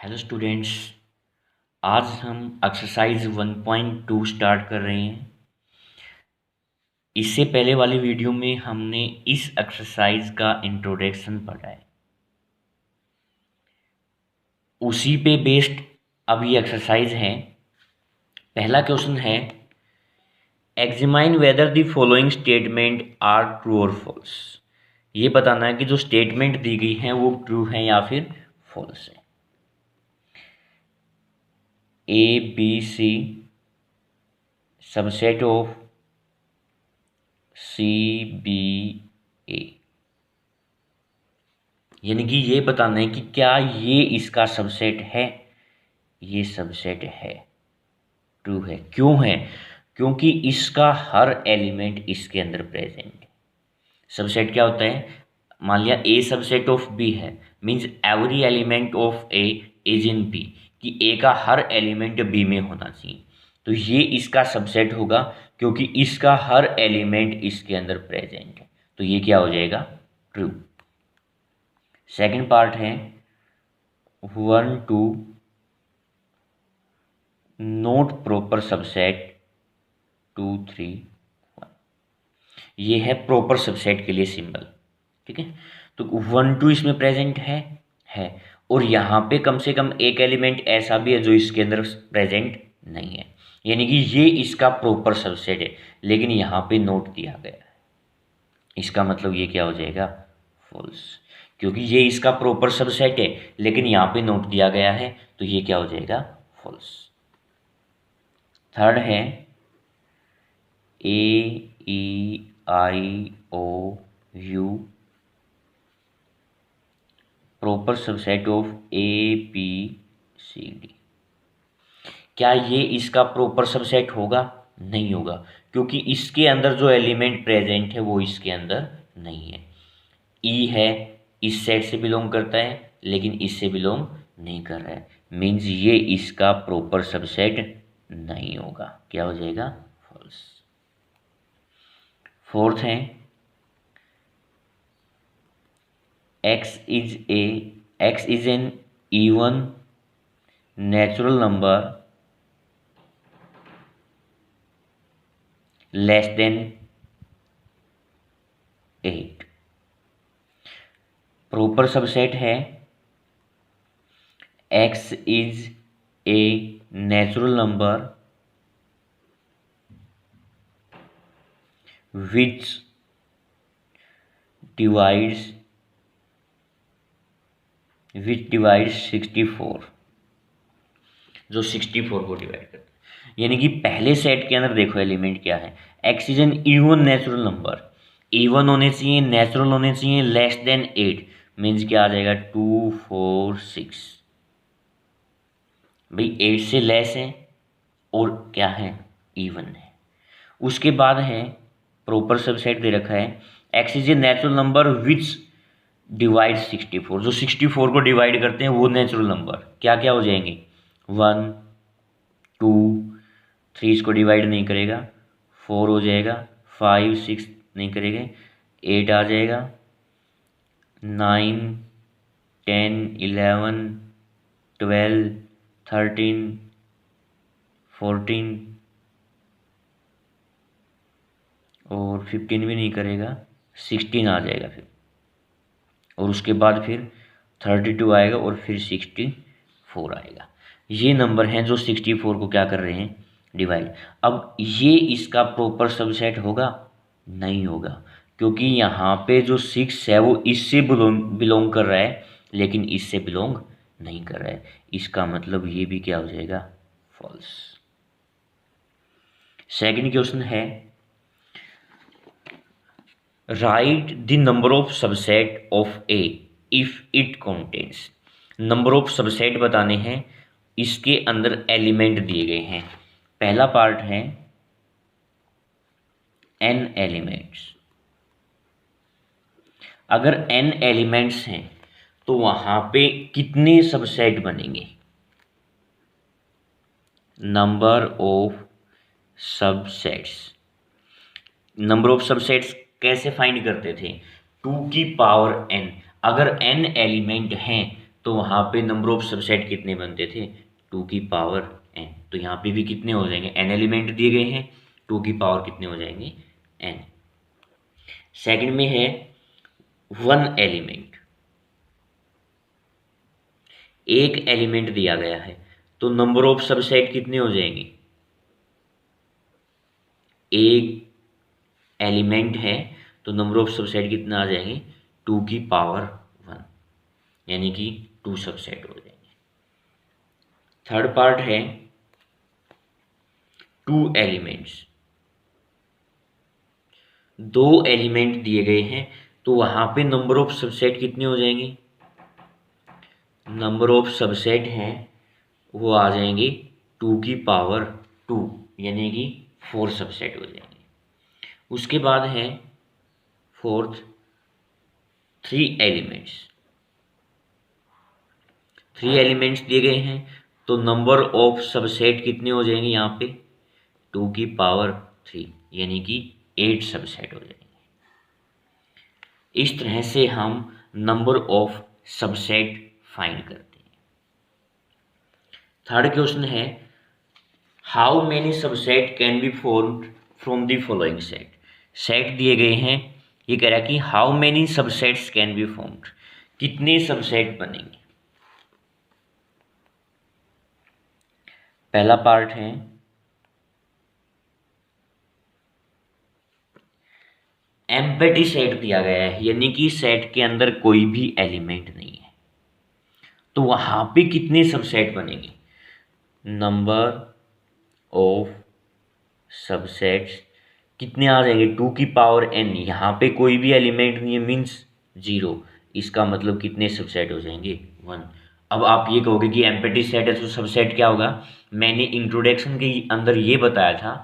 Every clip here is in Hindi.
Hello students. आज हम एक्सरसाइज 1.2 स्टार्ट कर रहे हैं। इससे पहले वाली वीडियो में हमने इस एक्सरसाइज का इंट्रोडक्शन पढ़ा है, उसी पे बेस्ड अब ये एक्सरसाइज है। पहला क्वेश्चन है, examine whether the following statement are true और फॉल्स। ये बताना है कि जो स्टेटमेंट दी गई हैं वो ट्रू है या फिर फॉल्स है। A B C subset of C B A, यानी कि ये बताना है कि क्या ये इसका सबसेट है। ये सबसेट है, ट्रू है। क्यों है? क्योंकि इसका हर एलिमेंट इसके अंदर प्रेजेंट है। सबसेट क्या होता है? मान लिया ए सबसेट ऑफ बी है, means every element of A is in B, कि ए का हर एलिमेंट बी में होना चाहिए। तो ये इसका सबसेट होगा क्योंकि इसका हर एलिमेंट इसके अंदर प्रेजेंट है। तो ये क्या हो जाएगा? ट्रू। सेकंड पार्ट है 1 2 नोट प्रॉपर सबसेट 2 3 1। ये है प्रॉपर सबसेट के लिए सिंबल। ठीक है, तो 1 2 इसमें प्रेजेंट है और यहाँ पे कम से कम एक एलिमेंट ऐसा भी है जो इसके अंदर प्रेजेंट नहीं है, यानी कि ये इसका प्रॉपर सबसेट है। लेकिन यहाँ पे नोट दिया गया है, इसका मतलब ये क्या हो जाएगा? फॉल्स। क्योंकि ये इसका प्रॉपर सबसेट है लेकिन यहाँ पे नोट दिया गया है, तो ये क्या हो जाएगा? फॉल्स। थर्ड है A E I O U proper subset of A B C D. क्या ये इसका प्रॉपर सबसेट होगा? नहीं होगा, क्योंकि इसके अंदर जो एलिमेंट प्रेजेंट है वो इसके अंदर नहीं है। ई है, इस सेट से बिलोंग करता है लेकिन इससे बिलोंग नहीं कर रहा है, मीन्स ये इसका प्रॉपर सबसेट नहीं होगा। क्या हो जाएगा? फॉल्स। फोर्थ है x is an even natural number less than 8। Proper subset है x is a natural number which divides 64, जो 64 को डिवाइड करता है। यानी कि पहले सेट के अंदर देखो एलिमेंट क्या है, x is an even natural number. Even होने चाहिए, नेचुरल होने चाहिए, लेस देन 8, मीन्स क्या आ जाएगा? 2 4 6। भाई 8 से लेस है और क्या है? इवन है। उसके बाद है प्रॉपर सबसेट दे रखा है x is a natural number which divide 64, जो 64 को डिवाइड करते हैं वो नेचुरल नंबर क्या क्या हो जाएंगे? 1 2 3 इसको डिवाइड नहीं करेगा, 4 हो जाएगा, 5 6 नहीं करेगा, 8 आ जाएगा, 9 10 11 12 13 14 और 15 भी नहीं करेगा, 16 आ जाएगा फिर। और उसके बाद फिर 32 आएगा और फिर 64 आएगा। ये नंबर हैं जो 64 को क्या कर रहे हैं? डिवाइड। अब ये इसका प्रॉपर सबसेट होगा? नहीं होगा, क्योंकि यहाँ पे जो 6 है वो इससे बिलोंग कर रहा है लेकिन इससे बिलोंग नहीं कर रहा है। इसका मतलब ये भी क्या हो जाएगा? फॉल्स। सेकंड क्वेश्चन है, write the number of subset of A if it contains. Number of subset बताने हैं, इसके अंदर एलिमेंट दिए गए हैं। पहला पार्ट है n एलिमेंट्स। अगर n एलिमेंट्स हैं तो वहां पे कितने सबसेट बनेंगे? Number of subsets. Number of subsets कैसे फाइंड करते थे? 2 की पावर n। अगर n एलिमेंट हैं तो वहाँ पे नंबर ऑफ सबसेट कितने बनते थे, 2 की पावर n। तो यहाँ पे भी कितने हो जाएंगे, n एलिमेंट दिए गए हैं, 2 की पावर कितने हो जाएंगे, n। सेकंड में है 1 एलिमेंट, एक एलिमेंट दिया गया है, तो नंबर ऑफ सबसेट कितने हो जाएंगे, एक एलिमेंट है तो नंबर ऑफ सबसेट कितना आ जाएंगे, 2 की पावर 1, यानी कि 2 सबसेट हो जाएंगे। थर्ड पार्ट है 2 एलिमेंट्स, 2 एलिमेंट दिए गए हैं, तो वहां पे नंबर ऑफ सबसेट कितने हो जाएंगे, नंबर ऑफ सबसेट हैं वो आ जाएंगे 2 की पावर 2, यानी कि 4 सबसेट हो जाएंगे। उसके बाद है फोर्थ 3 एलिमेंट्स, 3 एलिमेंट्स दिए गए हैं, तो नंबर ऑफ सबसेट कितने हो जाएंगे यहाँ पे, 2 की पावर 3, यानी कि 8 सबसेट हो जाएंगे। इस तरह से हम नंबर ऑफ सबसेट फाइंड करते हैं। थर्ड क्वेश्चन है how many subset can be formed from the following set. Set दिए गए हैं, ये कह रहा है कि how many subsets can be formed, कितने सबसेट बनेंगे। पहला पार्ट है एम्प्टी सेट दिया गया है, यानी कि सेट के अंदर कोई भी एलिमेंट नहीं है, तो वहां पे कितने सबसेट बनेंगे, नंबर ऑफ सबसेट्स कितने आ जाएंगे, 2 की पावर n, यहाँ पे कोई भी एलिमेंट नहीं है मीन्स 0, इसका मतलब कितने सबसेट हो जाएंगे, 1। अब आप ये कहोगे कि एम्प्टी सेट है तो सबसेट क्या होगा, मैंने इंट्रोडक्शन के अंदर ये बताया था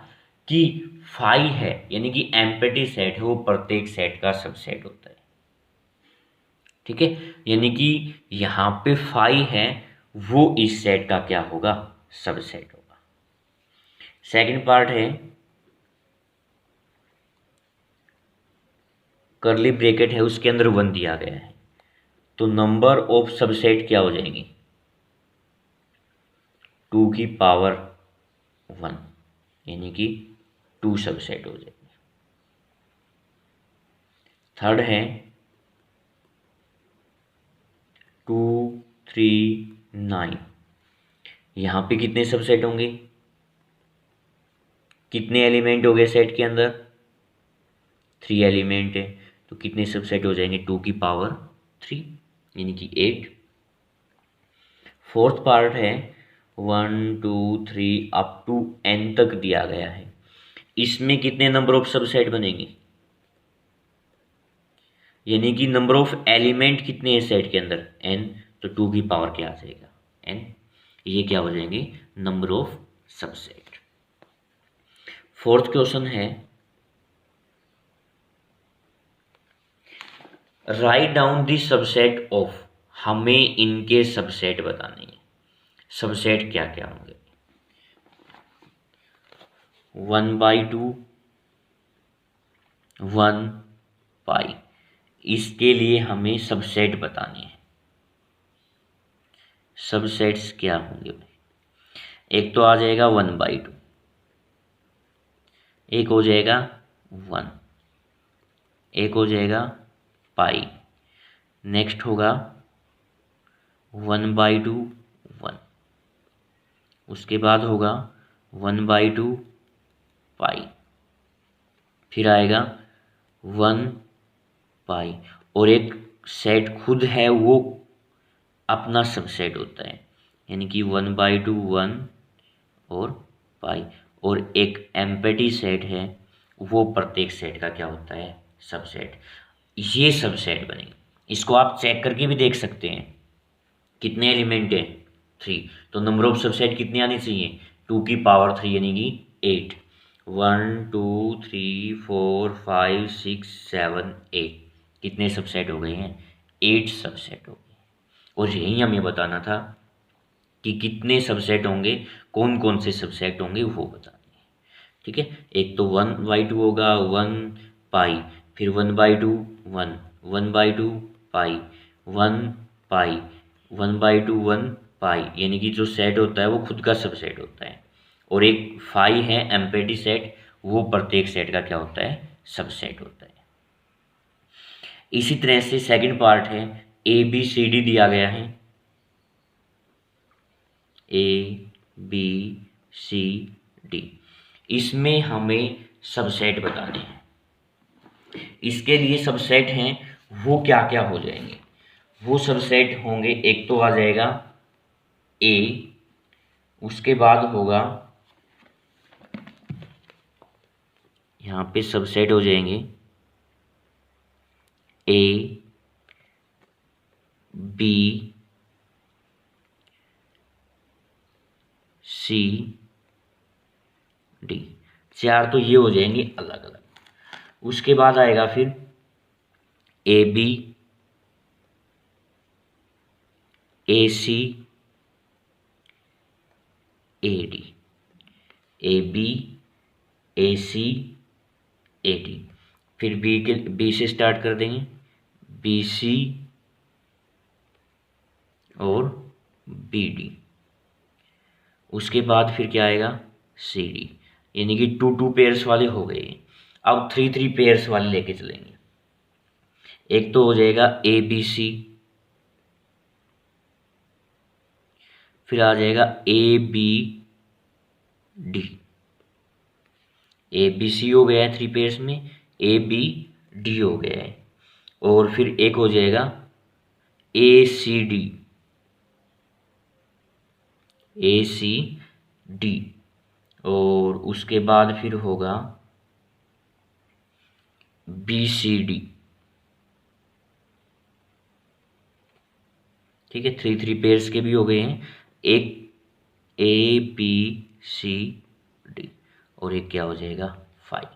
कि फाई है, यानी कि एम्प्टी सेट है वो प्रत्येक सेट का सबसेट होता है, ठीक है। यानी कि यहाँ पे फाई है वो इस सेट का क्या होगा, सबसेट होगा। सेकंड पार्ट है कर्ली ब्रैकेट है उसके अंदर 1 दिया गया है, तो नंबर ऑफ सबसेट क्या हो जाएंगे, 2 की पावर 1, यानी कि 2 सबसेट हो जाएंगे। थर्ड है 2 3 9, यहाँ पे कितने सबसेट होंगे, कितने एलिमेंट हो गए सेट के अंदर, 3 एलिमेंट है, तो कितने सबसेट हो जाएंगे, 2 की पावर 3, यानी कि 8। फोर्थ पार्ट है 1 2 3 अप टू n तक दिया गया है, इसमें कितने नंबर ऑफ सबसेट बनेंगे, यानी कि नंबर ऑफ एलिमेंट कितने हैं सेट के अंदर, n, तो 2 की पावर क्या आ जाएगा, n, ये क्या हो जाएंगे, number of subset. Fourth question है write down the subset of, हमें इनके सबसेट बताने हैं, सबसेट क्या क्या होंगे, 1/2 1 पाई, इसके लिए हमें सबसेट बताने हैं। सबसेट्स क्या होंगे भाई, एक तो आ जाएगा 1/2, एक हो जाएगा 1, एक हो जाएगा पाई, नेक्स्ट होगा 1/2 1, उसके बाद होगा 1/2 पाई, फिर आएगा 1 पाई, और एक सेट खुद है वो अपना सबसेट होता है, यानी कि 1/2 1 और पाई, और एक एम्प्टी सेट है वो प्रत्येक सेट का क्या होता है, सबसेट। ये सबसेट बनेंगे, इसको आप चेक करके भी देख सकते हैं, कितने एलिमेंट है, 3, तो नंबर ऑफ सबसेट कितनी आनी चाहिए, 2 की पावर 3, यानी कि 8, 1 2 3 4 5 6 7 8, कितने सबसेट हो गए हैं, 8 सबसेट हो गए। और यही हमें बताना था कि कितने सबसेट होंगे, कौन कौन से सबसेट होंगे वो बताने हैं, ठीक है। एक तो 1/2 होगा 1 पाई, फिर 1/2 1 1/2 पाई 1 पाई 1/2 1 पाई, यानी कि जो सेट होता है वो खुद का सबसेट होता है, और एक फाई है एम्प्टी सेट, वो प्रत्येक सेट का क्या होता है, सबसेट होता है। इसी तरह से सेकंड पार्ट है ए बी सी डी दिया गया है, ए बी सी डी, इसमें हमें सबसेट बताने हैं। इसके लिए सबसेट हैं वो क्या क्या हो जाएंगे, वो सबसेट होंगे, एक तो आ जाएगा ए, उसके बाद होगा यहाँ पे सबसेट हो जाएंगे ए बी सी डी, चार तो ये हो जाएंगे अलग अलग। उसके बाद आएगा फिर A B A C A D, A B A C A D, फिर बी से स्टार्ट कर देंगे, बी सी और बी डी। उसके बाद फिर क्या आएगा, सी डी, यानी कि 2 पेयर्स वाले हो गए। अब 3 पेयर्स वाले लेके चलेंगे। एक तो हो जाएगा ए बी सी, फिर आ जाएगा A B D, A B C हो गया है 3 पेयर्स में, ए बी डी हो गया है, और फिर एक हो जाएगा ए सी डी, ए सी डी, और उसके बाद फिर होगा बी सी डी। ठीक है, 3 पेयर्स के भी हो गए हैं, एक ए बी सी डी, और एक क्या हो जाएगा 5।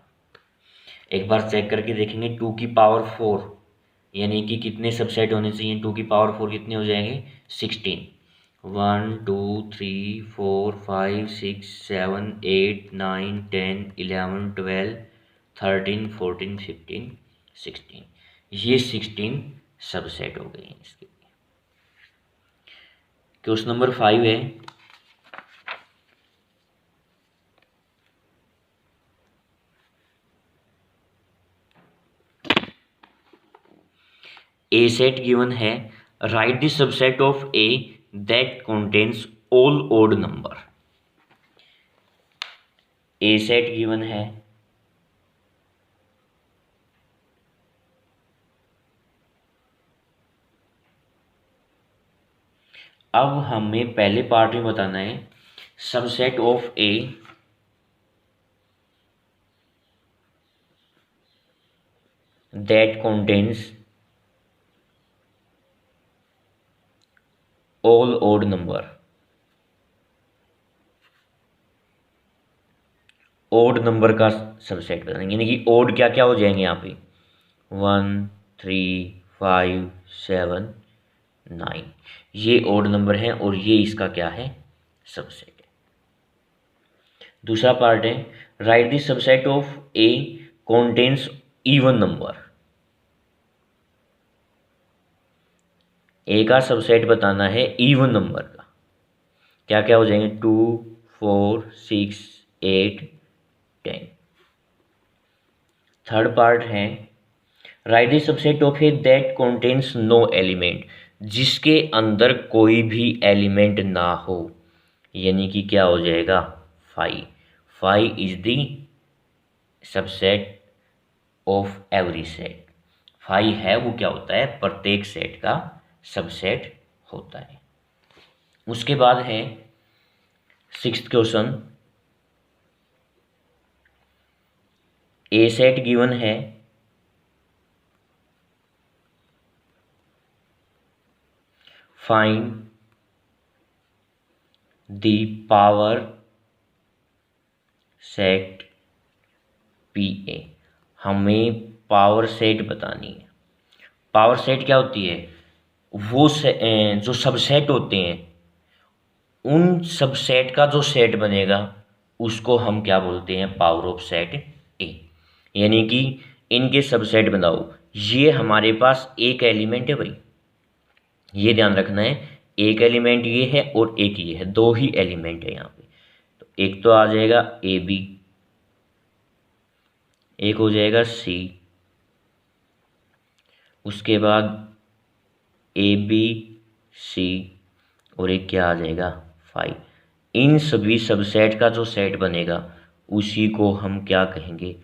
एक बार चेक करके देखेंगे 2 की पावर 4, यानी कि कितने सबसेट होने चाहिए, 2 की पावर 4 कितने हो जाएंगे 16, 1 2 3 4 5 6 7 8 9 10 11 12 13 14 15 16, ये 16 सबसेट हो गए हैं इसके। क्वेश्चन नंबर 5 है, ए सेट गिवन है, write the subset of A that contains all odd number. A set given है, अब हमें पहले पार्ट में बताना है subset of A that contains all odd number. Odd number का सबसेट बताएंगे, यानी कि ओड क्या क्या हो जाएंगे यहाँ पे 1 3 5 7 9, ये ओड नंबर है और ये इसका क्या है सबसेट है। दूसरा पार्ट है, write the subset of A contains even number. A का सबसेट बताना है इवन नंबर का, क्या क्या हो जाएंगे 2 4 6 8 10। थर्ड पार्ट है, write the subset of A that contains no element, जिसके अंदर कोई भी एलिमेंट ना हो, यानी कि क्या हो जाएगा 5। 5 is the subset of every set. 5 है वो क्या होता है, प्रत्येक सेट का सबसेट होता है। उसके बाद है 6th क्वेश्चन, ए सेट गिवन है, find the power set P A, हमें पावर सेट बतानी है। पावर सेट क्या होती है, वो जो सबसेट होते हैं उन सबसेट का जो सेट बनेगा उसको हम क्या बोलते हैं, पावर ऑफ सेट ए, यानी कि इनके सबसेट बनाओ। ये हमारे पास एक एलिमेंट है भाई, ये ध्यान रखना है, एक एलिमेंट ये है और एक ये है, दो ही एलिमेंट है यहाँ पे। तो एक तो आ जाएगा ए बी, एक हो जाएगा सी, उसके बाद ए बी सी, और एक क्या आ जाएगा 5। इन सभी सबसेट का जो सेट बनेगा उसी को हम क्या कहेंगे,